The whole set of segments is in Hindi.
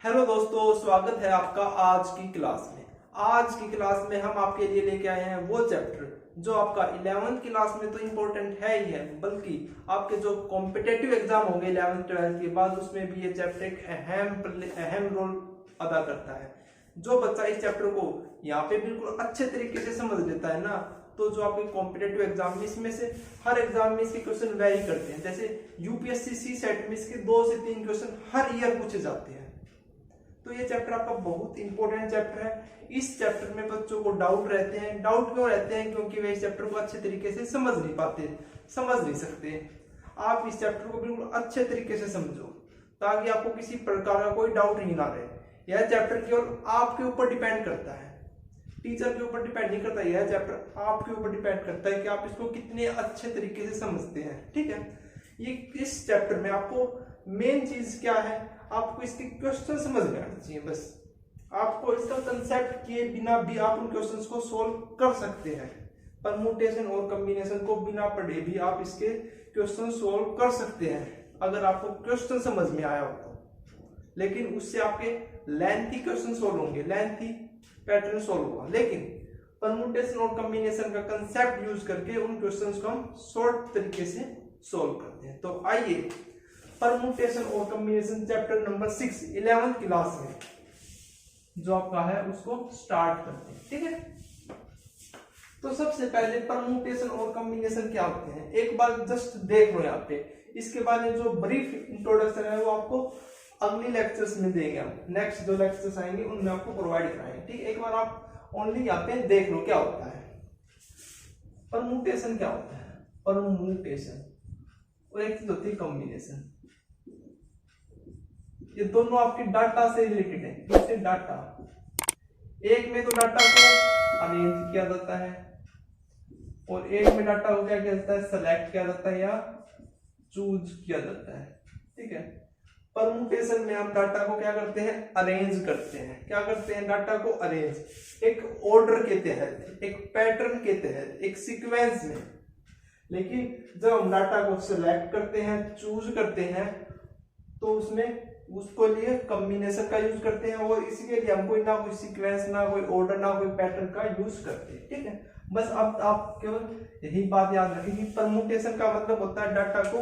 हेलो दोस्तों, स्वागत है आपका आज की क्लास में। आज की क्लास में हम आपके लिए लेके आए हैं वो चैप्टर जो आपका 11th क्लास में तो इम्पोर्टेंट है ही है, बल्कि आपके जो कॉम्पिटेटिव एग्जाम होंगे 11th 12th के बाद उसमें भी ये चैप्टर एक अहम रोल अदा करता है। जो बच्चा इस चैप्टर को यहाँ पे बिल्कुल अच्छे तरीके से समझ लेता है ना, तो जो आपके कॉम्पिटेटिव एग्जाम में इसमें से हर एग्जाम में इसके क्वेश्चन वेरी करते हैं। जैसे यूपीएससी सी सेट में इसके 2 से 3 क्वेश्चन हर ईयर पूछे जाते हैं। तो ये चैप्टर आपका बहुत इंपॉर्टेंट चैप्टर है। इस चैप्टर में बच्चों को डाउट रहते हैं। डाउट क्यों रहते हैं? क्योंकि वे इस चैप्टर को अच्छे तरीके से समझ नहीं पाते, समझ नहीं सकते। आप इस चैप्टर को बिल्कुल अच्छे तरीके से समझो ताकि आपको किसी प्रकार का कोई डाउट नहीं ना रहे। यह चैप्टर केवल आपके ऊपर डिपेंड करता है, टीचर के ऊपर डिपेंड नहीं करता। यह चैप्टर आपके ऊपर डिपेंड करता है कि आप इसको कितने अच्छे तरीके से समझते हैं। ठीक है, ये इस चैप्टर में आपको मेन चीज क्या है, आपको इसके क्वेश्चन समझ में आना चाहिए। बस आपको इसका कंसेप्ट किए बिना भी आप उन क्वेश्चंस को सॉल्व कर सकते हैं। परमुटेशन और कॉम्बिनेशन को बिना पढ़े भी आप इसके क्वेश्चन सॉल्व कर सकते हैं अगर आपको क्वेश्चन समझ में आया हो तो। लेकिन उससे आपके लेंथी क्वेश्चन सॉल्व होंगे, लेंथी पैटर्न सॉल्व होगा। लेकिन परमुटेशन और कॉम्बिनेशन का कंसेप्ट यूज करके उन क्वेश्चंस को हम शॉर्ट तरीके से सॉल्व करते हैं। तो आइए परमुटेशन और combination chapter number 6 11th class में जो आपका है उसको स्टार्ट करते हैं। ठीक है, तो सबसे पहले परमुटेशन और कॉम्बिनेशन क्या होते हैं एक बार जस्ट देख लो। यहाँ पे इसके बारे में जो ब्रीफ इंट्रोडक्शन है वो आपको अगली लेक्चर्स में देंगे हम। नेक्स्ट जो लेक्चर्स आएंगे उनमें आपको प्रोवाइड कराएंगे। ठीक, एक बार आप ओनली यहाँ पे देख लो क्या होता है। परमुटेशन क्या होता है? परमुटेशन और एक चीज होती है कॉम्बिनेशन। ये दोनों आपके डाटा से रिलेटेड है। किससे? डाटा। एक में तो डाटा को अरेंज किया जाता है और एक में डाटा को क्या किया जाता है? सेलेक्ट किया जाता है या चूज किया जाता है। ठीक है, परमुटेशन में हम डाटा को क्या करते हैं? अरेंज करते हैं। क्या करते हैं? डाटा को अरेंज एक ऑर्डर के तहत, एक पैटर्न के तहत, एक सीक्वेंस में। लेकिन जब हम डाटा को सिलेक्ट करते हैं, चूज करते हैं, तो उसमें उसको लिए कॉम्बिनेशन का यूज करते हैं और इसके लिए हम कोई ना कोई सीक्वेंस, ना कोई ऑर्डर, ना कोई पैटर्न का यूज करते हैं। ठीक है, बस अब आप केवल यही बात याद रखें कि परमुटेशन का मतलब होता है डाटा को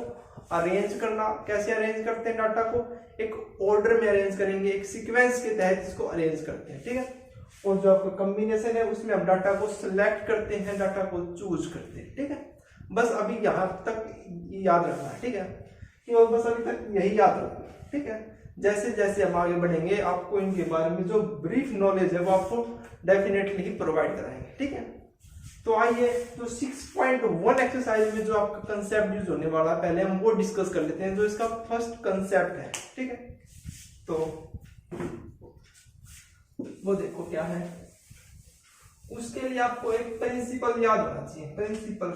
अरेंज करना। कैसे अरेंज करते हैं? डाटा को एक ऑर्डर में अरेंज करेंगे, एक सीक्वेंस के तहत इसको अरेंज करते हैं। ठीक है, और जो आपका कॉम्बिनेशन है उसमें हम डाटा को सिलेक्ट करते हैं, डाटा को चूज करते हैं। ठीक है, बस अभी यहां तक याद रखना है। ठीक है, कि बस अभी तक यही याद रखना। ठीक है, जैसे जैसे हम आगे बढ़ेंगे आपको इनके बारे में जो ब्रीफ नॉलेज है वो आपको डेफिनेटली ही प्रोवाइड कराएंगे। ठीक है, तो आइए तो 6.1 एक्सरसाइज में जो आपका कंसेप्ट यूज होने वाला है पहले हम वो डिस्कस कर लेते हैं, जो इसका फर्स्ट कंसेप्ट है। ठीक है, तो वो देखो क्या है। उसके लिए आपको एक प्रिंसिपल याद होना चाहिए। प्रिंसिपल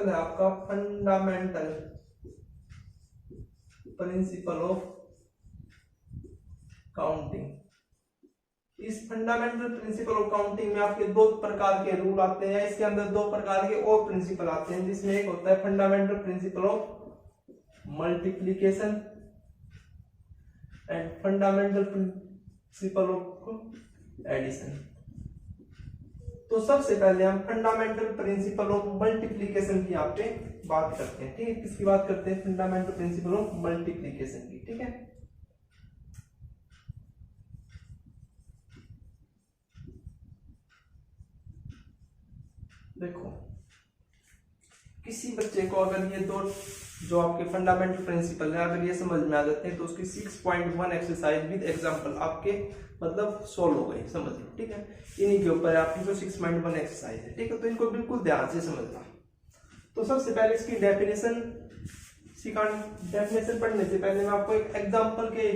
है आपका फंडामेंटल प्रिंसिपल ऑफ काउंटिंग। इस फंडामेंटल प्रिंसिपल ऑफ काउंटिंग में आपके 2 प्रकार के रूल आते हैं। इसके अंदर 2 प्रकार के और प्रिंसिपल आते हैं, जिसमें एक होता है fundamental principle of multiplication and fundamental principle of addition. तो सबसे पहले हम फंडामेंटल प्रिंसिपल ऑफ मल्टीप्लिकेशन की यहाँ पे बात करते हैं। ठीक है, किसकी बात करते हैं? फंडामेंटल प्रिंसिपल ऑफ मल्टीप्लिकेशन की। ठीक है, देखो किसी बच्चे को अगर ये 2 जो आपके फंडामेंटल प्रिंसिपल है अगर ये समझ में आ जाते हैं तो उसकी 6.1 एक्सरसाइज विद एग्जांपल आपके मतलब सोल्व हो गई, समझ लो। ठीक है, इन्हीं के ऊपर आपकी जो 6.1 एक्सरसाइज है। ठीक है, तो इनको बिल्कुल ध्यान से समझना। तो सबसे पहले इसकी डेफिनेशन पढ़ने से पहले मैं आपको एक एग्जांपल के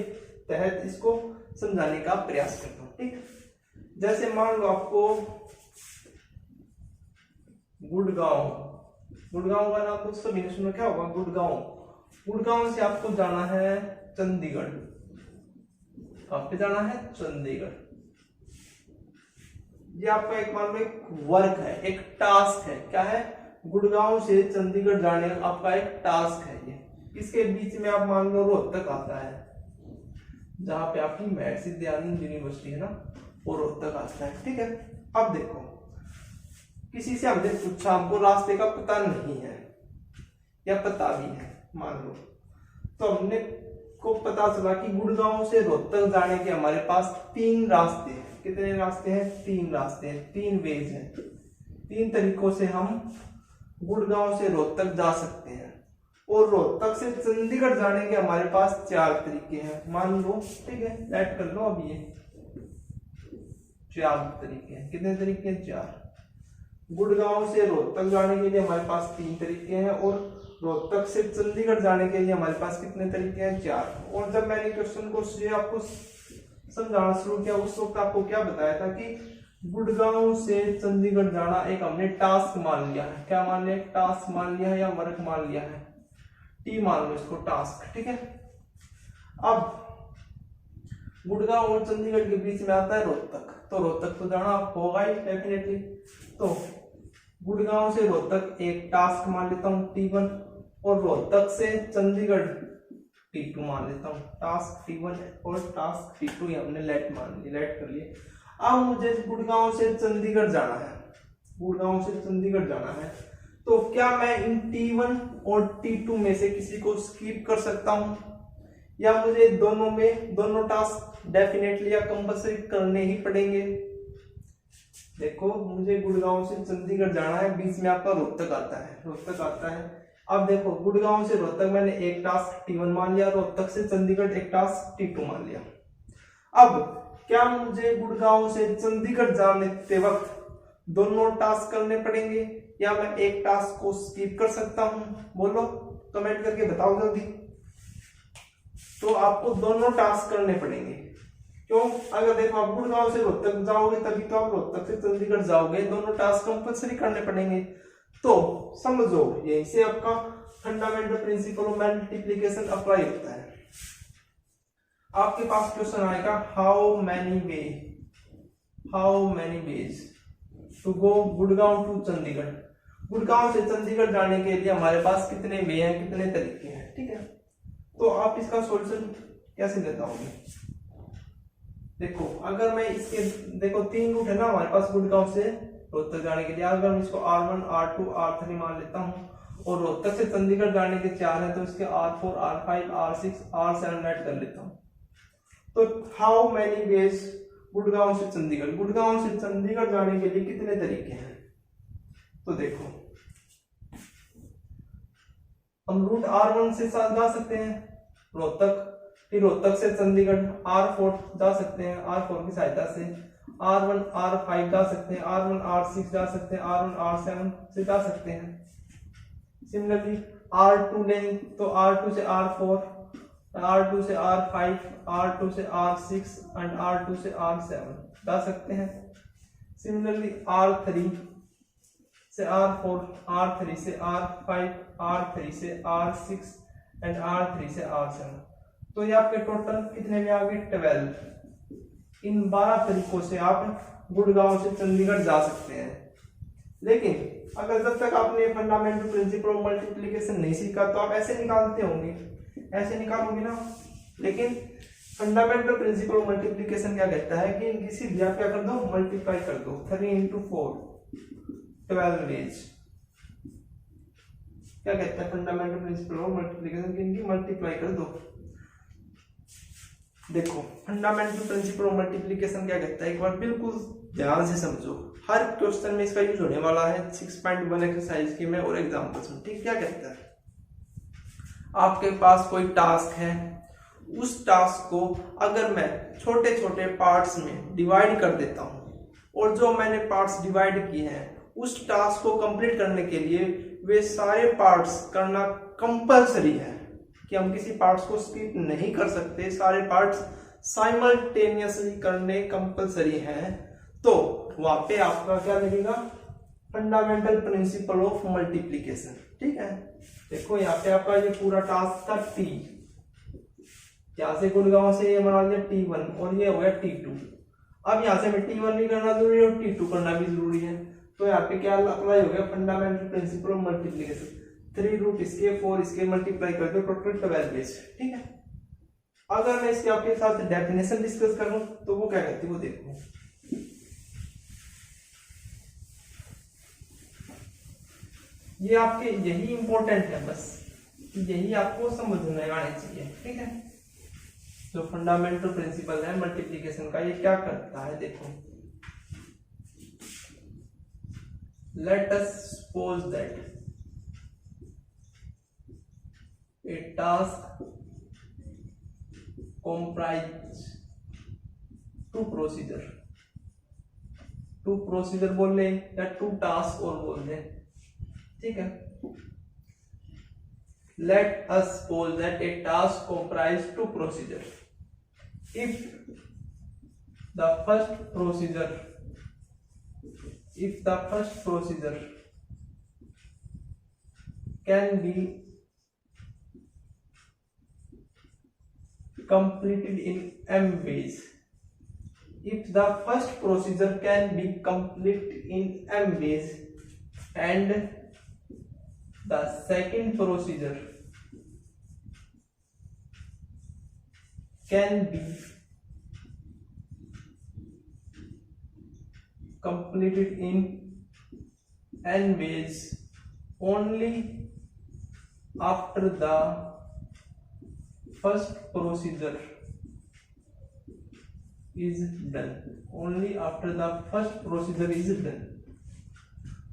तहत इसको समझाने का प्रयास करता हूँ। ठीक है, जैसे मान लो आपको गुड़गांव का नाम तो सभी ने सुना, क्या होगा? गुड़गांव से आपको जाना है चंडीगढ़। कहां पे जाना है? चंडीगढ़। ये आपका एक मान लो एक वर्क है, एक टास्क है। क्या है? गुड़गांव से चंडीगढ़ जाने आपका एक टास्क है। इसके बीच में आप मान लो रोहतक आता है, जहाँ पे आपकी महर्षि दयानंद यूनिवर्सिटी है ना, वो रोहतक आता है। ठीक है, अब देखो किसी से हमने पूछा, हमको रास्ते का पता नहीं है या पता भी है मान लो, तो हमने को पता चला कि गुड़गांव से रोहतक जाने के हमारे पास 3 रास्ते हैं। कितने रास्ते हैं? 3 रास्ते हैं, 3 वेज हैं। 3 तरीकों से हम गुड़गांव से रोहतक जा सकते हैं। और रोहतक से चंडीगढ़ जाने के हमारे पास 4 तरीके हैं मान लो। ठीक है, ऐड कर लो अब ये 4 तरीके हैं। कितने तरीके हैं? 4। गुड़गांव से रोहतक जाने के लिए हमारे पास 3 तरीके हैं और रोहतक से चंडीगढ़ जाने के लिए हमारे पास कितने तरीके हैं? 4। और जब मैंने क्वेश्चन को आपको समझाना शुरू किया उस वक्त आपको क्या बताया था कि गुड़गांव से चंडीगढ़ जाना एक हमने टास्क मान लिया है। क्या मान लिया? टास्क मान लिया है या वर्क मान लिया है? टी मान लो इसको, टास्क। ठीक है, अब गुड़गांव और चंडीगढ़ के बीच में आता है रोहतक, तो रोहतक तो जाना होगा ही डेफिनेटली। तो गुड़गांव से रोहतक एक टास्क मान लेता हूँ T1 और रोहतक से चंडीगढ़ T2 मान लेता हूँ। टास्क T1 और टास्क T2 हमने लेट मान ली, लेट कर लिए। अब मुझे गुड़गांव से चंडीगढ़ जाना है, गुड़गांव से चंडीगढ़ जाना है, तो क्या मैं इन T1 और T2 में से किसी को स्किप कर सकता हूं या मुझे दोनों में दोनों टास्क डेफिनेटली या कंपल्सरी करने ही पड़ेंगे? देखो मुझे गुड़गांव से चंडीगढ़ जाना है, बीच में आपका रोहतक आता है, रोहतक आता है। अब देखो गुड़गांव से रोहतक मैंने एक टास्क T1 मान लिया, रोहतक से चंडीगढ़ एक टास्क T2 मान लिया। अब क्या मुझे गुड़गांव से चंडीगढ़ जाने वक्त दोनों टास्क करने पड़ेंगे या मैं एक टास्क को स्किप कर सकता हूं? बोलो, कमेंट करके बताओ जल्दी। तो आपको दोनों टास्क करने पड़ेंगे। क्यों? अगर देखो आप गुड़गांव से रोहतक जाओगे तभी तो आप रोहतक से चंडीगढ़ जाओगे, दोनों टास्क कंपल्सरी करने पड़ेंगे। तो समझो यहीं से आपका fundamental principle of multiplication apply होता है। आपके पास क्वेश्चन आएगा how many ways to go Gurgaon to Chandigarh. Gurgaon से चंडीगढ़ जाने के लिए हमारे पास कितने वे हैं, कितने तरीके हैं? ठीक है, तो आप इसका सॉल्यूशन कैसे बताओगे? देखो अगर मैं इसके देखो 3 रूट है ना हमारे पास गुड़गांव से रोहतक जाने के लिए। अगर मैं इसको R1 R2 R3 मान लेता हूँ और रोहतक से चंडीगढ़ जाने के 4 है तो इसके R4 R5 R6 R7 add कर लेता हूँ। तो हाउ मैनी वेज गुड़गांव से चंडीगढ़, गुड़गांव से चंडीगढ़ जाने के लिए कितने तरीके हैं? तो देखो हम रूट R1 से जा सकते हैं रोहतक, फिर रोहतक से चंडीगढ़ R4 जा सकते हैं, R4 की सहायता से R1 R5 जा सकते हैं, R1 R6 जा सकते हैं, R1 R7 से जा सकते हैं। सिमिलरली R2 लें तो R2 से R4, R2 से R5, R2 से R6 एंड R2 से R7 जा सकते हैं। सिमिलरली R3 से R4, R3 से R5, R3 से R6 एंड R3 से R7। तो ये आपके टोटल कितने में आ गए? 12। इन 12 तरीकों से आप गुड़गांव से चंडीगढ़ जा सकते हैं। लेकिन अगर जब तक आपने फंडामेंटल प्रिंसिपल ऑफ मल्टीप्लिकेशन नहीं सीखा तो आप ऐसे निकालते होंगे, ऐसे निकालोगे ना। लेकिन फंडामेंटल प्रिंसिपल ऑफ मल्टीप्लिकेशन क्या कहता है कि किसी भी आप क्या कर दो, मल्टीप्लाई कर दो। 3 into 4 12 वेज। क्या कहता है फंडामेंटल प्रिंसिपल ऑफ मल्टीप्लिकेशन की इनकी मल्टीप्लाई कर दो। देखो फंडामेंटल प्रिंसिपल ऑफ मल्टीप्लिकेशन क्या कहता है, एक बार बिल्कुल ध्यान से समझो। हर क्वेश्चन में इसका यूज होने वाला है 6.1 एक्सरसाइज की में और एग्जांपल्स में। ठीक, क्या कहता है, आपके पास कोई टास्क है, उस टास्क को अगर मैं छोटे छोटे पार्ट्स में डिवाइड कर देता हूं और जो मैंने पार्ट्स डिवाइड किए हैं उस टास्क को कंप्लीट करने के लिए वे सारे पार्ट्स करना कंपल्सरी है कि हम किसी पार्ट्स को स्किप नहीं कर सकते, सारे पार्ट्स साइमल्टेनियसली करने कंपल्सरी हैं। तो वहां पे आपका क्या लगेगा, फंडामेंटल प्रिंसिपल ऑफ मल्टीप्लिकेशन। ठीक है, देखो यहाँ पे आपका ये पूरा टास्क था T, यहाँ से गुड़गांव से ये बना लिया T1 और ये हो गया T2। अब यहाँ से हमें T1 भी करना जरूरी है और T2 करना भी जरूरी है। तो यहाँ पे क्या अप्लाई हो गया, fundamental principle of multiplication. 3 route इसके 4 इसके मल्टीप्लाई कर दो, टोटल 12 बेस। ठीक है, अगर मैं इसके आपके साथ डेफिनेशन डिस्कस करूं तो वो क्या कहती है वो देखो। ये आपके यही इंपॉर्टेंट है, बस यही आपको समझ में आनी चाहिए। ठीक है, जो फंडामेंटल प्रिंसिपल है मल्टीप्लिकेशन का, ये क्या करता है देखो। Let us suppose that a task comprise two procedure बोल ले या टू टास्क और बोल दे। ठीक है, let us suppose that a task comprise two procedure. If the first procedure can be completed in m ways. If the first procedure can be completed in m ways and the second procedure can be completed in n ways only after the first procedure is done. Only after the first procedure is done.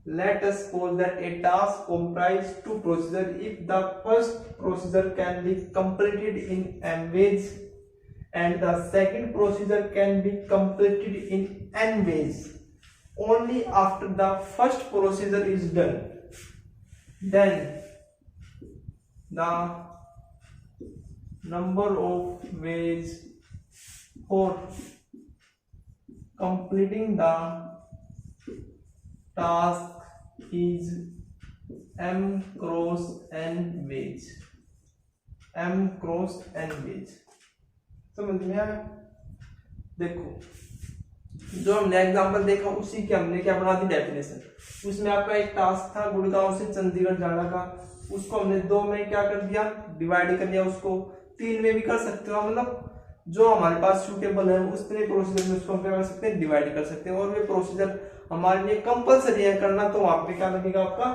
Let us suppose that a task comprises two procedures. If the first procedure can be completed in m ways and the second procedure can be completed in n ways, only after the first procedure is done, then the number of ways for completing the task is m cross n ways। m cross n ways समझ में आया? देखो, जो हमने एग्जांपल देखा उसी के हमने क्या बना दी डेफिनेशन। उसमें आपका एक टास्क था गुड़गांव से चंडीगढ़ जाना का, उसको हमने 2 में क्या कर दिया, डिवाइड कर दिया। उसको 3 में भी कर सकते हो, मतलब जो हमारे पास सूटेबल है उसने प्रोसीजर में उसको हम क्या कर सकते हैं, डिवाइड कर सकते हैं। और वे प्रोसीजर हमारे लिए कंपलसरी है करना, तो वहां पे क्या लगेगा आपका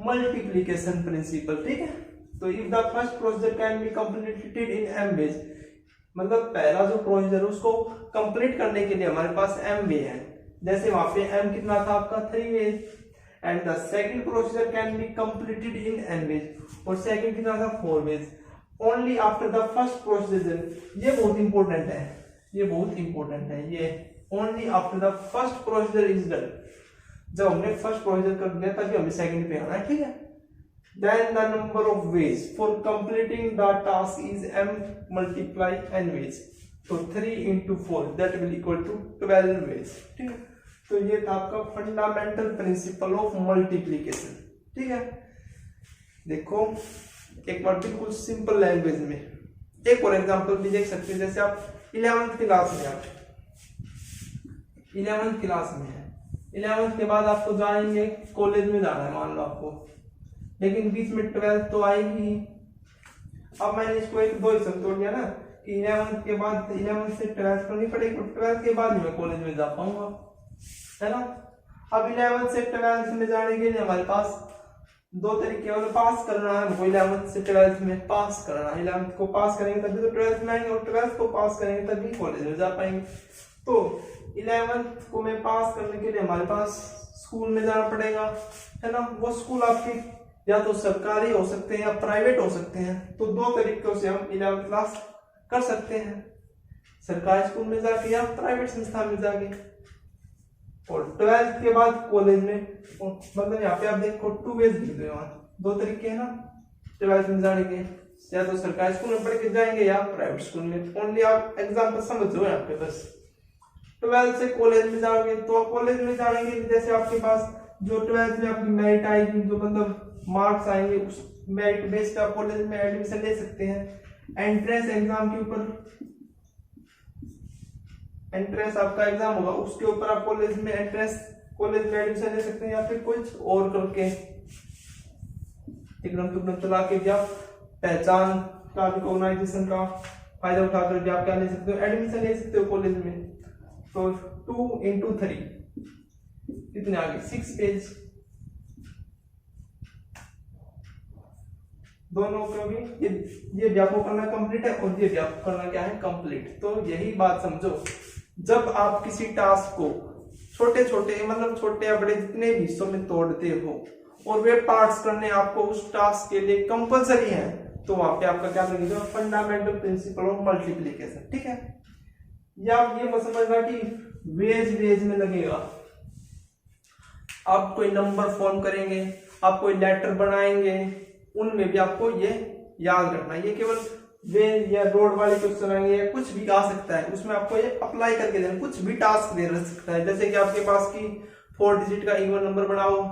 मल्टीप्लिकेशन प्रिंसिपल। ठीक है, तो if the first procedure can be completed in m ways, मतलब पहला जो प्रोसीजर है उसको कंप्लीट करने के लिए हमारे पास m वे है। जैसे वहां पे m कितना था आपका 3 ways, and the second procedure can be completed in n ways, और सेकंड कितना था 4 ways. Only after the first procedure, ये बहुत इंपॉर्टेंट है, ये बहुत इंपॉर्टेंट है, ये only after the first procedure is done. जब हमने फर्स्ट प्रोसीजर कर दिया तभी हमें सेकंड पे आना है। ठीक है, then the number of ways for completing the task is m multiply n ways, तो 3 into 4 that will equal to 12 ways। ठीक है, तो ये था आपका फंडामेंटल प्रिंसिपल ऑफ मल्टीप्लिकेशन। ठीक है, देखो एक बार बिल्कुल सिंपल लैंग्वेज में एक और एग्जांपल भी देख सकते हैं। जैसे आप 11th क्लास में, आप 11th क्लास में है, 11th के बाद आपको जाएंगे कॉलेज में जाना है मान लो आपको, लेकिन बीच में 12th तो आएगी। अब मैंने इसको एक दो हिस्सों में तोड़ दिया ना कि 11th के बाद 11th से 12th करनी पड़ेगी, 12th के बाद ही मैं कॉलेज में जा पाऊंगा, है ना। अब 11th से 12th में जाने के लिए हमारे पास 2 तरीके, और पास करना है हमको 11th से 12th में पास करना है। 11th को पास करेंगे तभी तो 12th में आएंगे, और 12th को पास करेंगे तभी कॉलेज में जा पाएंगे। तो 11th को मैं पास करने के लिए हमारे पास स्कूल में जाना पड़ेगा, है ना। वो स्कूल आपके या तो सरकारी हो सकते हैं या प्राइवेट हो सकते हैं। तो 2 तरीकों से हम 11th क्लास कर सकते हैं, सरकारी स्कूल में जाके या प्राइवेट संस्था में जाके। और 12th के बाद कॉलेज में, मतलब यहाँ पे आप देखो 2 वेज दिख रहे हो, 2 तरीके हैं ना 12th में जाने के, या तो सरकारी स्कूल में पढ़ के जाएंगे या प्राइवेट स्कूल में। ओनली आप एग्जाम्पल समझ लो यहाँ पे बस। 12th से कॉलेज में जाओगे तो कॉलेज में जाएंगे, जैसे आपके पास जो 12th में आपकी मेरिट आएगी, जो मतलब मार्क्स आएंगे, उस मेरिट बेस पे आप कॉलेज में एडमिशन ले सकते हैं। एंट्रेंस एग्जाम के ऊपर, एंट्रेंस आपका एग्जाम होगा, उसके ऊपर आप कॉलेज में एडमिशन ले सकते हैं, या फिर कुछ और करके तिकड़म तुकड़म चला के भी आप पहचान का रिकॉग्नाइजेशन का फायदा उठाकर भी आप क्या ले सकते हो, एडमिशन ले सकते हो कॉलेज में। तो 2 into 3 कितने आ गए, 6 पेज दोनों को भी ये भी आपको करना कंप्लीट है और ये भी आपको करना क्या है, कंप्लीट। तो यही बात समझो, जब आप किसी टास्क को छोटे छोटे मतलब छोटे या बड़े जितने भी हिस्सों में तोड़ते हो और वे पार्ट्स करने आपको उस टास्क के लिए कंपलसरी है, तो वहां पे आपका क्या लगेगा, फंडामेंटल प्रिंसिपल ऑफ मल्टीप्लिकेशन। ठीक है, या आप ये मत समझना कि वेज में लगेगा। आप कोई नंबर फॉर्म करेंगे, आप कोई लेटर बनाएंगे, उनमें भी आपको ये याद रखना। ये केवल वेज या रोड वाले क्वेश्चन आएंगे या कुछ भी आ सकता है, उसमें आपको ये अप्लाई करके देना। कुछ भी टास्क दे सकता है, जैसे कि आपके पास की 4 डिजिट का इवन नंबर बनाओ,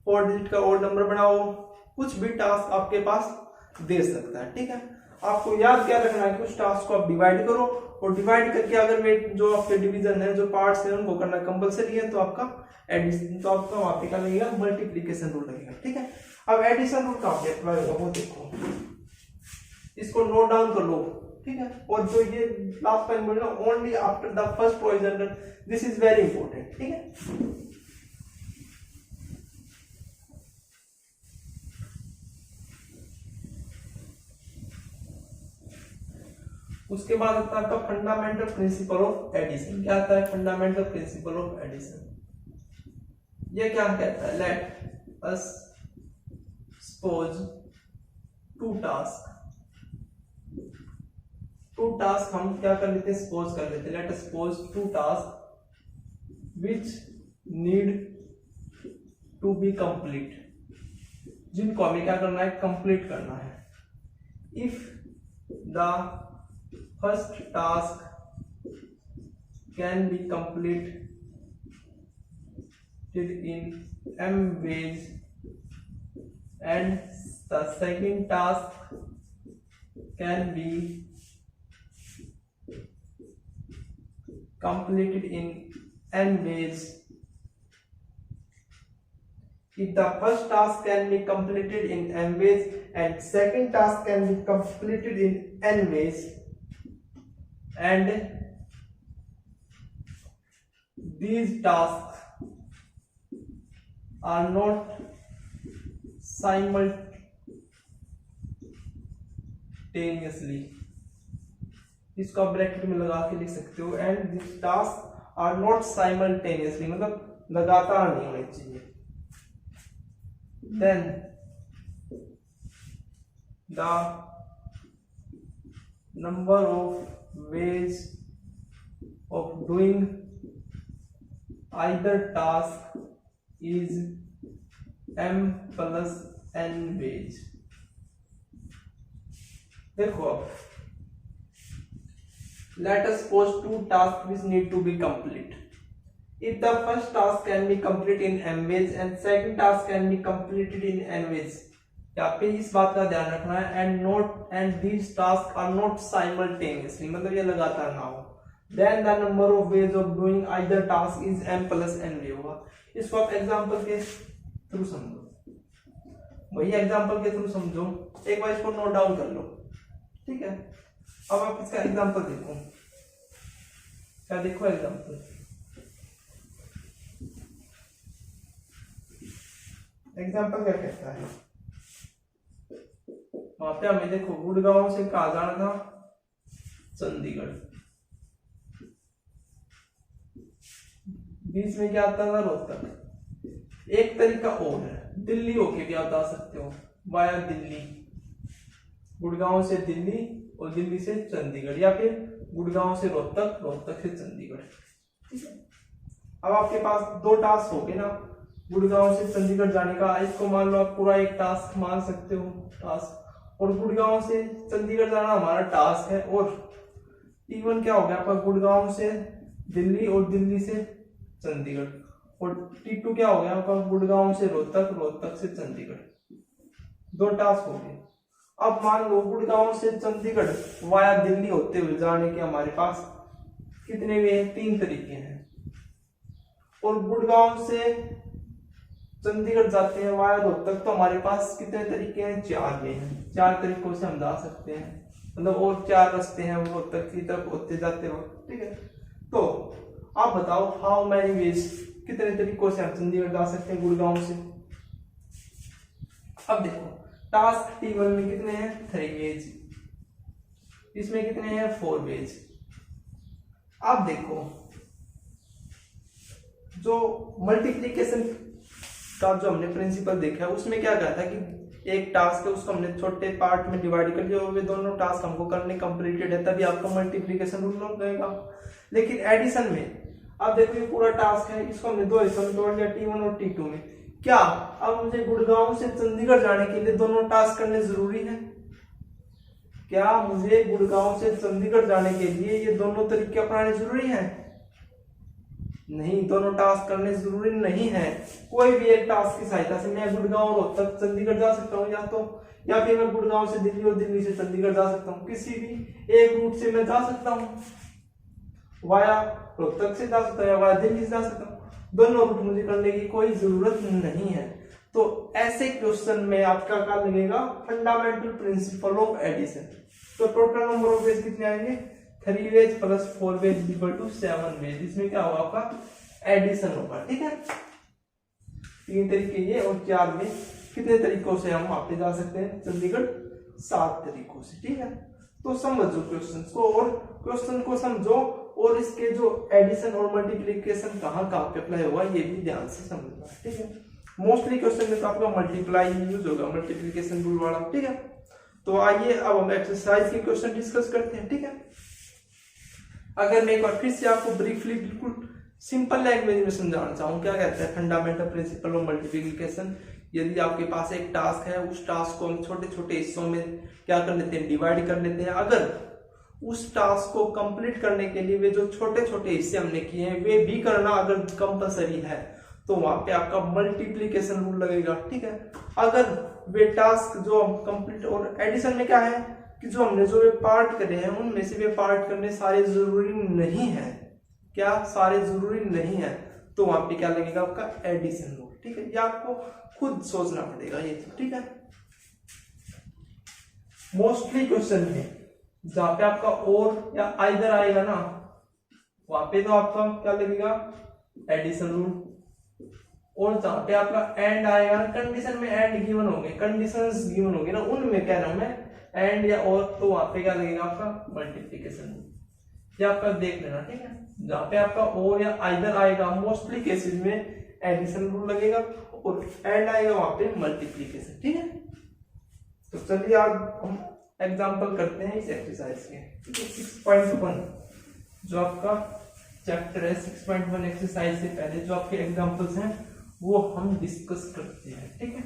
4 डिजिट का ऑड नंबर बनाओ, कुछ भी टास्क आपके पास दे सकता है। ठीक है, आपको याद क्या रखना है कि उस टास्क को आप डिवाइड करो और डिवाइड करके अगर वे जो आपके डिवीजन है, जो पार्ट्स है, उनको करना कंपलसरी है, तो आपका एडिशन, तो आपका वहां पे क्या लगेगा, मल्टीप्लिकेशन रूल लगेगा। ठीक है, अब एडिशन रूल कहां पे अप्लाई होगा वो देखो, इसको नोट डाउन कर लो। ठीक है, और जो ये लास्ट टाइम बोला, only after the first provision, this is very important. ठीक है, उसके बाद आता है आपका फंडामेंटल प्रिंसिपल ऑफ एडिशन। क्या आता है फंडामेंटल प्रिंसिपल ऑफ एडिशन? ये क्या कहता है, let us suppose two task हम क्या कर लेते हैं, सपोज कर लेते हैं, let us suppose 2 task which need to be complete, जिनको हमें क्या करना है, कंप्लीट करना है। If the first task can be completed in m ways and the second task can be completed in n ways. If the first task can be completed in n ways and second task can be completed in n ways and these tasks are not simultaneously, इसको आप ब्रैकेट में लगा के लिख सकते हो, and this task are not simultaneously, मतलब लगातार नहीं होने चाहिए। Then the number of ways of doing either task is m plus n ways। देखो अब let us suppose 2 tasks which need to be complete. If the first task can be completed in m ways and second task can be completed in n ways, यहाँ पे इस बात का ध्यान रखना है, and these tasks are not simultaneously, मतलब ये लगातार ना हो, then the number of ways of doing either task is m plus n way होगा। इसको आप एग्जांपल के थ्रू समझो, वही एग्जांपल के थ्रू समझो, एक बार इसको नोट डाउन कर लो। ठीक है, अब आप इसका एग्जांपल देखो, क्या देखो एग्जांपल, एग्जांपल क्या कहता है, वहां पे हमें देखो गुड़गांव से कहा जाना था चंडीगढ़, बीच में क्या आता था रोहतक। एक तरीका और है, दिल्ली होके भी आप आ सकते हो, वाया दिल्ली, गुड़गांव से दिल्ली और दिल्ली से चंडीगढ़, या फिर गुड़गांव से रोहतक, रोहतक से चंडीगढ़। ठीक है, अब आपके पास 2 टास्क हो गए ना, गुड़गांव से चंडीगढ़ जाने का, इसको मान लो आप पूरा एक टास्क मान सकते हो टास्क, और गुड़गांव से चंडीगढ़ जाना हमारा टास्क है, और T1 क्या हो गया आपका, गुड़गांव से दिल्ली और दिल्ली से चंडीगढ़, और T2 क्या हो गया आपका, गुड़गांव से रोहतक, रोहतक से चंडीगढ़। 2 टास्क हो गए। अब मान लो गुड़गांव से चंडीगढ़ वाया दिल्ली होते हुए जाने के हमारे पास कितने वे हैं, 3 तरीके हैं, और गुड़गांव से चंडीगढ़ जाते हैं वाया रोहतक, तो हमारे पास कितने तरीके हैं, 4 वे हैं। 4 तरीकों से हम जा सकते हैं, मतलब और 4 रास्ते हैं वो रोहतक की तरफ होते जाते वक्त, ठीक है। तो आप बताओ हाउ मैनी वेज, कितने तरीकों से हम चंडीगढ़ जा सकते हैं गुड़गांव से। अब देखो टास्क T1 में कितने हैं, 3 वेज, इसमें कितने हैं, 4 वेज। अब देखो जो मल्टीप्लिकेशन का जो हमने प्रिंसिपल देखा है उसमें क्या कहता है कि एक टास्क है उसको हमने छोटे पार्ट में डिवाइड कर लिया, वे दोनों टास्क हमको करने कंप्लीटेड है तभी आपका मल्टीप्लिकेशन रूल लग जाएगा। लेकिन एडिशन में अब देखो ये पूरा टास्क है, इसको हमने 2 हिस्सों में तोड़ लिया, T1 और T2 में। क्या अब मुझे गुड़गांव से चंडीगढ़ जाने के लिए दोनों टास्क करने जरूरी है? क्या मुझे गुड़गांव से चंडीगढ़ जाने के लिए ये दोनों तरीके अपनाने जरूरी हैं? नहीं, दोनों टास्क करने जरूरी नहीं है। कोई भी एक टास्क की सहायता से मैं गुड़गांव और रोहतक चंडीगढ़ जा सकता हूँ, या फिर मैं गुड़गांव से दिल्ली और दिल्ली से चंडीगढ़ जा सकता हूँ। किसी भी एक रूट से मैं जा सकता हूँ, वाया रोहतक से जा सकता हूँ या वाया दिल्ली से जा सकता हूँ। दोनों रूट मुझे करने की कोई जरूरत नहीं है। तो ऐसे क्वेश्चन में आपका क्या लगेगा, फंडामेंटल प्रिंसिपल ऑफ एडिशन। तो टोटल नंबर ऑफ वेज कितने आएंगे, 3 ways plus 4 ways equal to 7 ways. इसमें क्या होगा, आपका एडिशन होगा, ठीक है। 3 तरीके ये और 4 में कितने तरीकों से हम वहां पे जा सकते हैं चंडीगढ़, 7 तरीकों से, ठीक है। तो समझो क्वेश्चन को, और क्वेश्चन को समझो, और इसके जो एडिशन और मल्टीप्लीकेशन कहाँ कहाँ पे अप्लाई होगा ये भी ध्यान से समझना, ठीक है। मोस्टली क्वेश्चन में तो आपका मल्टीप्लाई यूज होगा, मल्टीप्लीकेशन रूल वाला, ठीक है। तो आइए अब हम एक्सरसाइज के क्वेश्चन डिस्कस करते हैं, ठीक है। अगर मैं एक बार फिर से आपको ब्रीफली बिल्कुल सिंपल लैंग्वेज में समझाना चाहूँ, क्या कहता है फंडामेंटल प्रिंसिपल ऑफ मल्टीप्लिकेशन। यदि आपके पास एक टास्क है, उस टास्क को हम छोटे छोटे हिस्सों में क्या कर लेते हैं, डिवाइड कर लेते हैं। अगर उस टास्क को कंप्लीट करने के लिए वे जो छोटे छोटे हिस्से हमने किए हैं वे भी करना अगर कंपलसरी है, तो वहां पे आपका मल्टीप्लिकेशन रूल लगेगा, ठीक है। अगर वे टास्क जो हम कंप्लीट, और एडिशन में क्या है कि जो हमने जो वे पार्ट करे हैं उनमें से वे पार्ट करने सारे जरूरी नहीं है, क्या सारे जरूरी नहीं है, तो वहां पे क्या लगेगा, आपका एडिशन रूल, ठीक है। ये आपको खुद सोचना पड़ेगा ये, ठीक है। मोस्टली क्वेश्चन में जहां पे आपका और या आइदर आएगा ना, वहां पे तो आपका क्या लगेगा, एडिशन रूल। और जहां पे आपका एंड आएगा ना, कंडीशन में एंड गिवन होंगे, कंडीशंस गिवन होंगे ना, उनमें कह रहा हूं मैं एंड या और, तो वहां पे क्या लगेगा, आपका मल्टीप्लिकेशन रूल। ये आपका देख लेना, ठीक है। जहां पे आपका और या आइदर आएगा मोस्टली केसेस में एडिशन रूल लगेगा, और एंड आएगा वहां पे मल्टीप्लिकेशन, ठीक है। तो चलिए आज हम एग्जांपल करते हैं इस एक्सरसाइज के, 6.1 जो आपका चैप्टर है 6.1 एक्सरसाइज से पहले जो आपके एग्जांपल्स हैं वो हम डिस्कस करते हैं, ठीक है।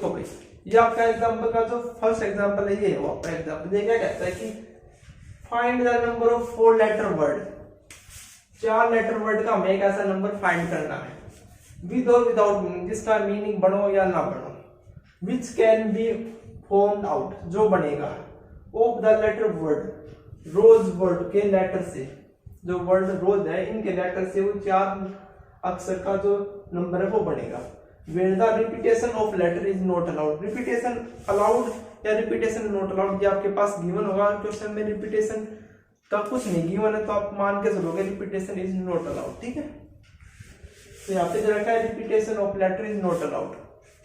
तो भाई ये आपका एग्जांपल का जो फर्स्ट एग्जांपल है ये वो आपका एग्जांपल, ये क्या कहता है कि find the number of 4 letter word. 4 letter word का हमें एक ऐसा नंबर फाइंड करना है, विद और विदाउट मीनिंग, जिसका मीनिंग बनो या ना बनो, which can be formed out, जो बनेगा, of the letter word, rose word के लेटर से, जो वर्ड रोज है इनके लेटर से वो 4 अक्षर का जो नंबर है वो बनेगा। Where the repetition of letter is not allowed, repetition allowed या repetition not allowed, ये आपके पास गिवन होगा क्वेश्चन में। repetition का कुछ नहीं गिवन है तो आप मान के चलोगे repetition is not allowed, ठीक है। तो यहाँ पे जो रखा है repetition of letter is not allowed,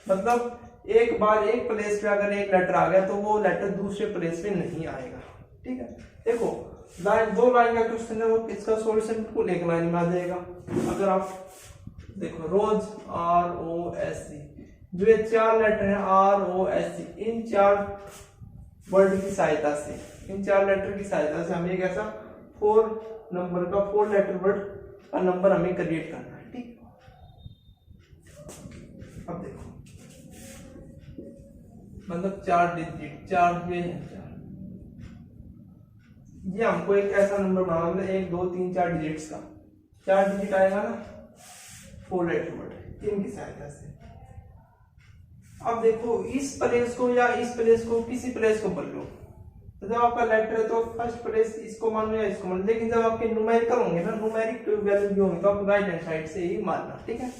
मतलब एक बार एक प्लेस पे अगर एक लेटर आ गया तो वो लेटर दूसरे प्लेस पे नहीं आएगा, ठीक है। देखो लाइन 2 लाइन का क्वेश्चन है, वो इसका सॉल्यूशन बिल्कुल एक लाइन में आ जाएगा। अगर आप देखो रोज ROSC, जो ये 4 लेटर है ROSC, इन 4 वर्ड की सहायता से, इन 4 लेटर की सहायता से हमें एक ऐसा 4 नंबर का 4 लेटर वर्ड का नंबर हमें क्रिएट करना है। ठीक, अब देखो मतलब 4 डिजिट, 4 ये है 4, ये हमको एक ऐसा नंबर बनाना, मतलब 1 2 3 4 डिजिट्स का 4 डिजिट आएगा ना 4 लेटर वर्ड इनकी सहायता से। अब देखो इस प्लेस को या इस प्लेस को, किसी प्लेस को बोल लो, तो जब आपका लेटर है तो फर्स्ट प्लेस इसको मान लो या इसको मान लो, लेकिन जब आपके न्यूमेरिकल होंगे ना, न्यूमेरिक वैल्यू होंगे तो आप राइट हैंड साइड से ही मानना। ठीक है,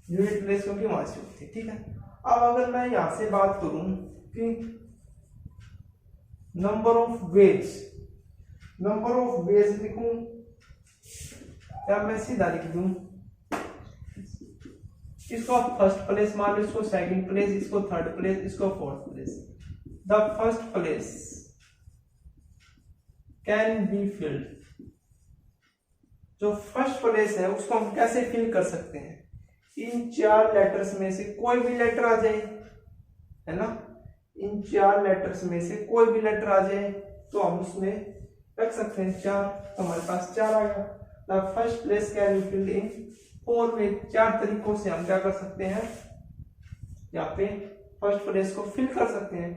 यूनिट प्लेस क्योंकि वहां से होती है। ठीक है, अब अगर मैं यहां से बात करूं कि number of veg, number of veg लिखूं या मैं सीधा लिख दूं, इसको आप फर्स्ट प्लेस मान लो, इसको सेकंड प्लेस, इसको थर्ड प्लेस, इसको fourth place. The first place can be field, जो फर्स्ट प्लेस है उसको हम कैसे फिल कर सकते हैं, इन 4 लेटर्स में से कोई भी लेटर आ जाए, है ना, इन 4 लेटर्स में से कोई भी लेटर आ जाए तो हम उसमें रख सकते हैं 4, तो हमारे पास 4 आ गया। The first place can be filled इन 4 में, 4 तरीकों से हम क्या कर सकते हैं, यहाँ पे फर्स्ट प्लेस को फिल कर सकते हैं।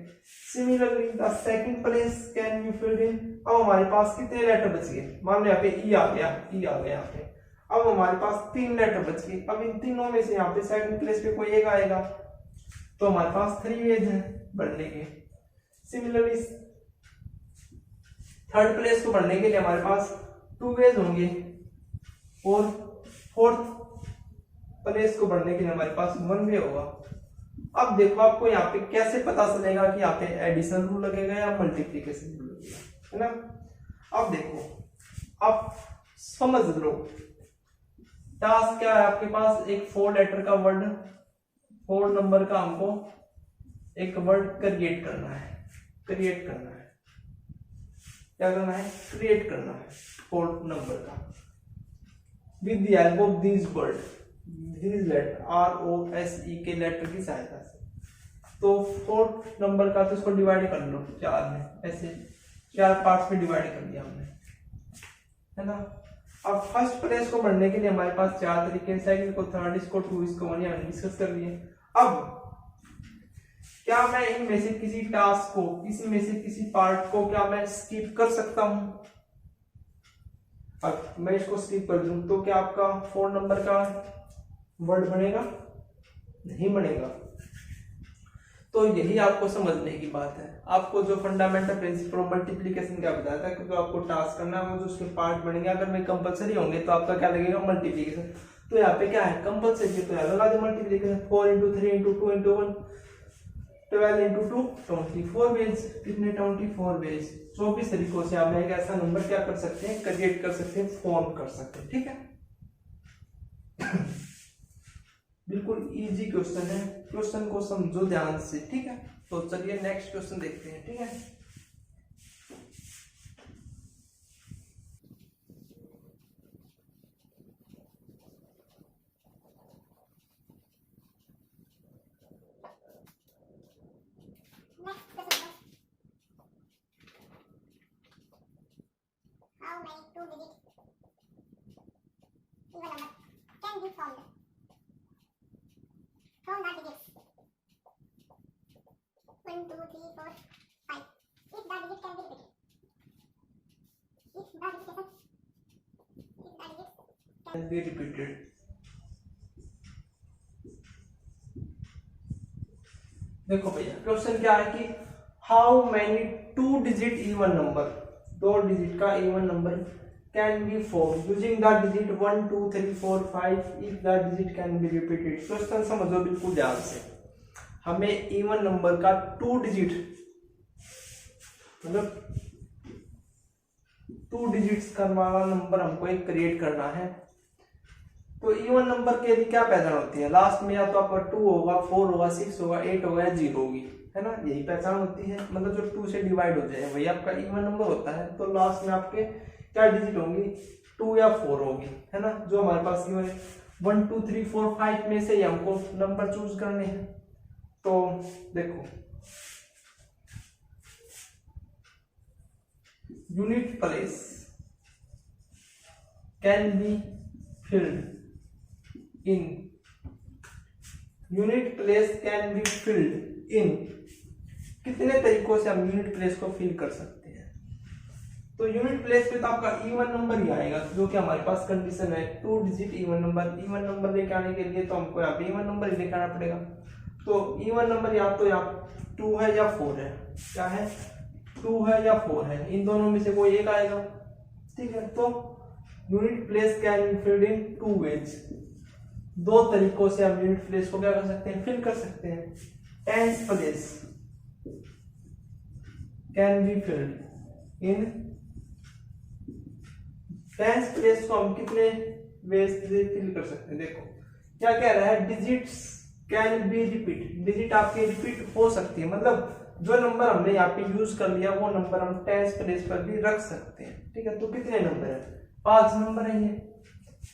Similarly the second place can be filled इन, अब हमारे पास कितने लेटर बच गए, मान लो यहाँ पे ई आ गया, ई आ गया यहाँ पे, अब हमारे पास 3 लेटर बच गए। अब इन तीनों में से यहाँ पे सेकंड प्लेस पे कोई एक आएगा तो हमारे पास 3 वेज है बढ़ने के। सिमिलरली थर्ड प्लेस को बढ़ने के लिए हमारे पास 2 वेज होंगे और फोर्थ प्लेस को बढ़ने के लिए हमारे पास 1 वे होगा। अब देखो आपको यहाँ पे कैसे पता चलेगा कि यहाँ पे एडिशन रूल लगेगा या मल्टीप्लिकेशन रूल लगेगा, है ना। अब देखो, अब समझ लो टास्क क्या है आपके पास, एक 4 लेटर का वर्ड, 4 नंबर का हमको एक वर्ड क्रिएट करना है, क्रिएट करना है, क्या करना है, क्रिएट करना है 4 नंबर का with the help of this word, this letter ROSE के लेटर की सहायता से। तो 4 नंबर का तो इसको डिवाइड कर लो 4 में, ऐसे 4 पार्ट्स में डिवाइड कर दिया हमने, है ना। अब फर्स्ट प्लेस को बढ़ने के लिए हमारे पास 4 तरीके, सेकंड को, थर्ड, इसको 2, इसको 1 हमने डिस्कस कर लिए। अब क्या मैं इनमें से किसी टास्क को, किसी में से किसी पार्ट को क्या मैं स्किप कर सकता हूं, अब मैं इसको स्किप कर दूं तो क्या आपका 4 नंबर का वर्ड बनेगा, नहीं बनेगा। तो यही आपको समझने की बात है। आपको जो फंडामेंटल प्रिंसिपल मल्टीप्लिकेशन का बताया था, क्योंकि आपको टास्क करना है, वो जो उसके पार्ट बनेंगे अगर वे कंपलसरी होंगे तो आपका क्या लगेगा, मल्टीप्लिकेशन। तो यहाँ पे क्या है, कंपलसरी, तो यहाँ लगा दो मल्टीप्लिकेशन, 4 × 3 × 2 × 1, 12 × 2 24 वेज, कितने 24 वेज, 24 तरीकों से आप एक ऐसा नंबर क्या कर सकते हैं, क्रिएट कर सकते हैं, फॉर्म कर सकते हैं। ठीक है, बिल्कुल इजी क्वेश्चन है, क्वेश्चन को समझो ध्यान से। ठीक है, तो चलिए नेक्स्ट क्वेश्चन देखते हैं। ठीक है, how many 2-digit even number can be formed from the digits 1 2 3 4 5 if the digit can be repeated, if the digit can be repeated। देखो भैया क्वेश्चन क्या है कि how many 2 digit even number, 2 digit का even number can be form using the digit 1 2 3 4 5 if the digit can be repeated. Question समझो बिल्कुल ध्यान से, हमें इवन नंबर का 2 डिजिट मतलब 2 डिजिट्स का वाला नंबर हमको एक क्रिएट करना है। तो इवन नंबर के लिए क्या पहचान होती है, लास्ट में या तो आपका 2 होगा, 4 होगा, 6 होगा, 8 होगा या 0 होगी, है ना, यही पहचान होती है। मतलब जो 2 से डिवाइड हो जाए वही आपका इवन नंबर होता है। तो लास्ट में आपके क्या डिजिट होंगी, 2 या 4 होगी, है ना, जो हमारे पास इवन है। 1 2 3 4 5 में से ही हमको नंबर चूज करने हैं। तो देखो unit place can be filled in, unit place can be filled इन, कितने तरीकों से हम यूनिट प्लेस को फिल कर सकते हैं। तो यूनिट प्लेस पे तो आपका इवन नंबर ही आएगा, जो कि हमारे पास कंडीशन है 2 डिजिट इवन नंबर लेके आने के लिए तो हमको यहाँ पे इवन नंबर ही लेके आना पड़ेगा। तो इवन नंबर या तो यहाँ 2 है या 4 है, क्या है 2 है या 4 है, इन दोनों में से कोई एक आएगा, ठीक है। तो unit place can be filled in 2 ways, 2 तरीकों से हम यूनिट प्लेस को क्या कर सकते हैं, फिल कर सकते हैं। Tens place can be filled in, tens place को हम कितने वेज से फिल कर सकते हैं, देखो क्या कह रहा है, digits can be repeat, digit आपके रिपीट हो सकती है, मतलब जो नंबर हमने यहाँ पे यूज कर लिया वो नंबर हम टेंस प्लेस पर भी रख सकते हैं, ठीक है। तो कितने नंबर है, 5 नंबर है ये,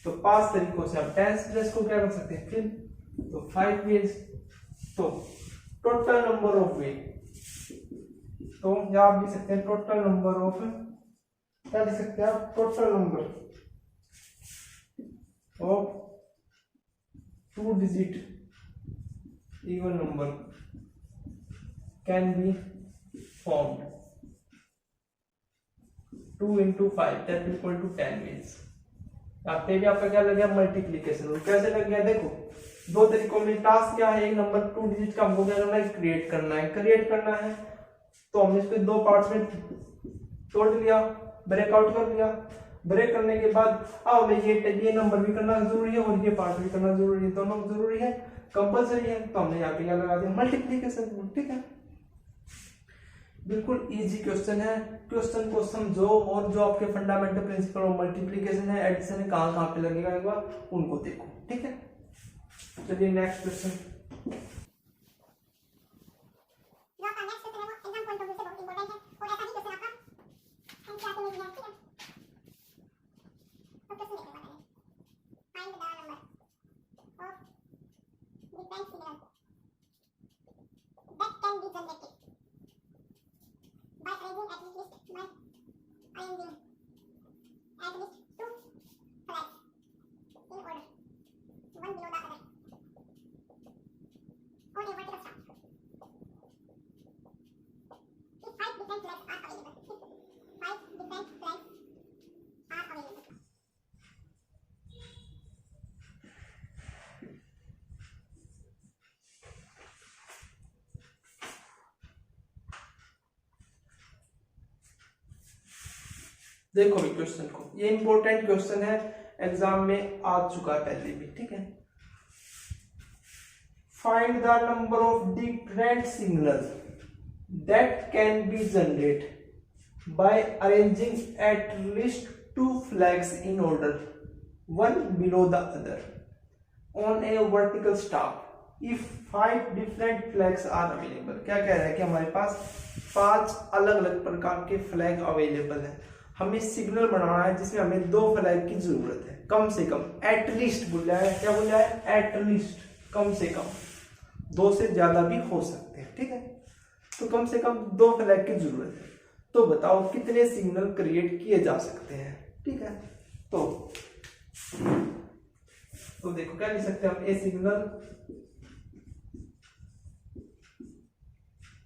तो 5 तरीकों से हम टेंस प्लेस को क्या कर सकते हैं, फिल, तो 5 वेज। तो टोटल नंबर ऑफ वे, तो यहाँ आप लिख सकते हैं टोटल नंबर ऑफ, क्या लिख सकते हैं आप, total number of 2 digit even number can be formed 2 into 5 that equal to 10 ways. यहाँ पे भी आपका क्या लग गया, मल्टीप्लीकेशन रूल। कैसे लग गया, देखो 2 तरीकों में टास्क क्या है, एक नंबर 2 डिजिट का हमको क्या करना है, क्रिएट करना है, तो हमने इसको 2 पार्ट्स में तोड़ लिया, ब्रेकआउट कर लिया, ब्रेक करने के बाद अब हमें ये नंबर भी करना जरूरी है और ये पार्ट भी करना जरूरी है, दोनों जरूरी है, कंपलसरी है, तो हमने यहाँ पे क्या लगा दिया, मल्टीप्लीकेशन रूल, ठीक है। बिल्कुल इजी क्वेश्चन है, क्वेश्चन को समझो और जो आपके फंडामेंटल प्रिंसिपल ऑफ मल्टीप्लिकेशन है, एडिशन है, कहाँ पे लगेगा एक बार उनको देखो, ठीक है। चलिए नेक्स्ट क्वेश्चन, देखो भी क्वेश्चन को, ये इंपॉर्टेंट क्वेश्चन है, एग्जाम में आ चुका है पहले भी, ठीक है। Find the number of different signal that can be generate by arranging at least 2 flags in order, one below the other on a vertical staff if 5 different flags are available। क्या कह रहा है कि हमारे पास 5 अलग अलग प्रकार के फ्लैग अवेलेबल है, हमें सिग्नल बनाना है जिसमें हमें 2 फ्लैग की जरूरत है, कम से कम, एटलीस्ट बोल रहा है, क्या बोल रहा है, एटलीस्ट, कम से कम, 2 से ज्यादा भी हो सकते हैं, ठीक है। तो कम से कम 2 फ्लैग की जरूरत है, तो बताओ कितने सिग्नल क्रिएट किए जा सकते हैं, ठीक है। तो देखो क्या लिख सकते हैं हम,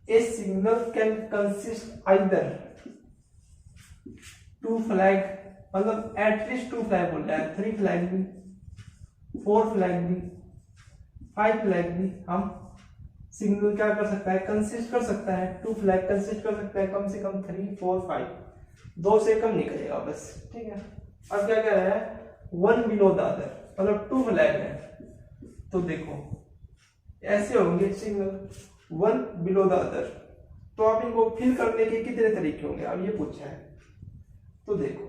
a signal can consist either 2 flag, मतलब एटलीस्ट 2 फ्लैग बोल रहा है, 3 फ्लैग भी, 4 फ्लैग भी, 5 फ्लैग भी, हम सिग्नल क्या कर सकता है, कंसिस्ट कर सकता है, 2 फ्लैग कंसिस्ट कर सकता है कम से कम 3, 4, 5, 2 से कम नहीं करेगा बस, ठीक है। अब क्या कह रहा है, 1 बिलो द अदर, मतलब 2 फ्लैग है, तो देखो ऐसे होंगे सिग्नल 1 बिलो द अदर, तो आप इनको फिल करने के कितने तरीके होंगे, अब ये पूछा है। तो देखो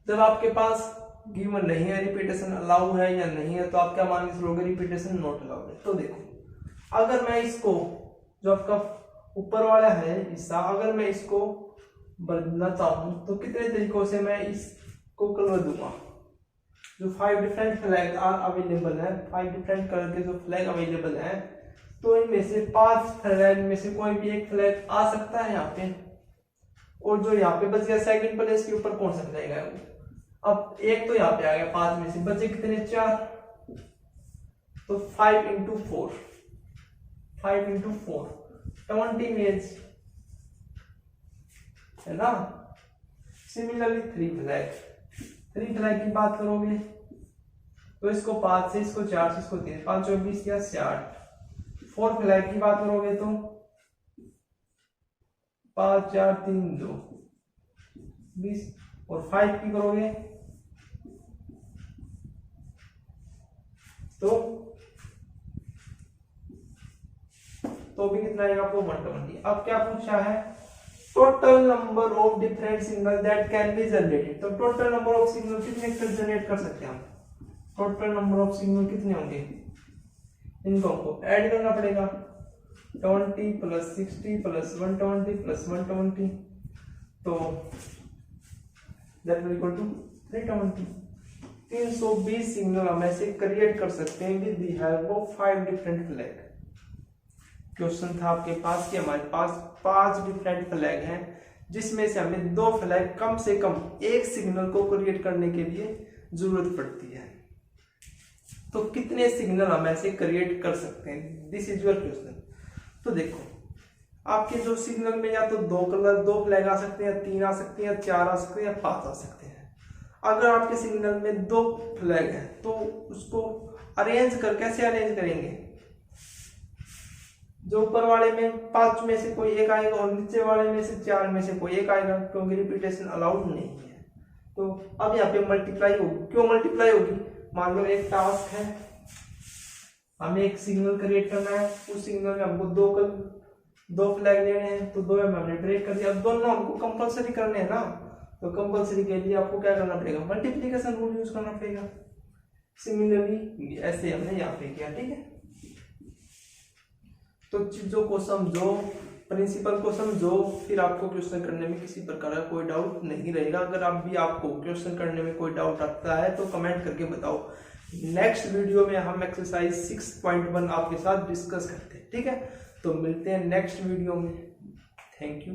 जब आपके पास गिवन नहीं है, रिपीटेशन अलाउ है या नहीं है, तो आप क्या मान के चलोगे, रिपीटेशन नॉट अलाउड है। तो देखो अगर मैं इसको, जो आपका ऊपर वाला है हिस्सा, अगर मैं इसको बदलना चाहूं तो कितने तरीकों से मैं इसको कलर दूंगा, जो 5 डिफरेंट फ्लैग आर अवेलेबल है, 5 डिफरेंट कलर के जो फ्लैग अवेलेबल है, तो इनमें से 5 फ्लैग में से कोई भी एक फ्लैग आ सकता है यहाँ पे, और जो यहाँ पे बच गया सेकंड प्लेस के ऊपर कौन सा जाएगा वो। अब एक तो यहाँ पे आ गया 5 में से, बचे कितने 4, तो 5 into 4 20 इमेज है ना। सिमिलरली 3 फ्लैग की बात करोगे तो इसको 5 से, इसको 4 से, इसको 3, 5 और 20 या 60। 4 फ्लैग की बात करोगे तो 5 4 3 2 20, और 5 की करोगे तो भी कितना आएगा आपको 120। अब क्या पूछा है, total number of different signal that can be generated. तो टोटल नंबर ऑफ सिग्नल कितने जनरेट कर सकते हैं हम, टोटल नंबर ऑफ सिग्नल कितने होंगे, इनको हमको ऐड करना पड़ेगा। 20 प्लस 60 प्लस 120 प्लस 120, तो that will equal to 320। 320 signal हम ऐसे क्रिएट कर सकते हैं with the help of 5 different flag. Question था आपके पास कि हमारे पास 5 डिफरेंट फ्लैग हैं, जिसमें से हमें 2 फ्लैग कम से कम एक सिग्नल को क्रिएट करने के लिए जरूरत पड़ती है। तो कितने सिग्नल हम ऐसे क्रिएट कर सकते हैं, दिस इज योर क्वेश्चन। तो देखो आपके जो सिग्नल में या तो 2 फ्लैग आ सकते हैं, 3 आ सकते हैं, 4 आ सकते हैं, या 5 आ सकते हैं। अगर आपके सिग्नल में 2 फ्लैग है तो उसको अरेंज कैसे अरेंज करेंगे, जो ऊपर वाले में 5 में से कोई एक आएगा और नीचे वाले में से 4 में से कोई एक आएगा, क्योंकि रिपीटेशन अलाउड नहीं है। तो अब यहाँ पे मल्टीप्लाई होगी, क्यों मल्टीप्लाई होगी, मान लो एक टास्क है, हमें एक सिग्नल क्रिएट करना है, उस सिग्नल में हमको 2 फ्लैग लेने हैं, तो 2 में हमने ब्रेक कर दिया। अब दोनों हमको कंपलसरी करने हैं ना, तो कंपलसरी के लिए आपको क्या करना पड़ेगा, मल्टीप्लिकेशन रूल यूज करना पड़ेगा। सिमिलरली ऐसे हमने यहाँ पे किया, ठीक है। तो चीजों को समझो, प्रिंसिपल को समझो, फिर आपको क्वेश्चन करने में किसी प्रकार का कोई डाउट नहीं रहेगा। अगर आप भी आपको क्वेश्चन करने में कोई डाउट आता है तो कमेंट करके बताओ। नेक्स्ट वीडियो में हम एक्सरसाइज 6.1 आपके साथ डिस्कस करते हैं, ठीक है। तो मिलते हैं नेक्स्ट वीडियो में। Thank you.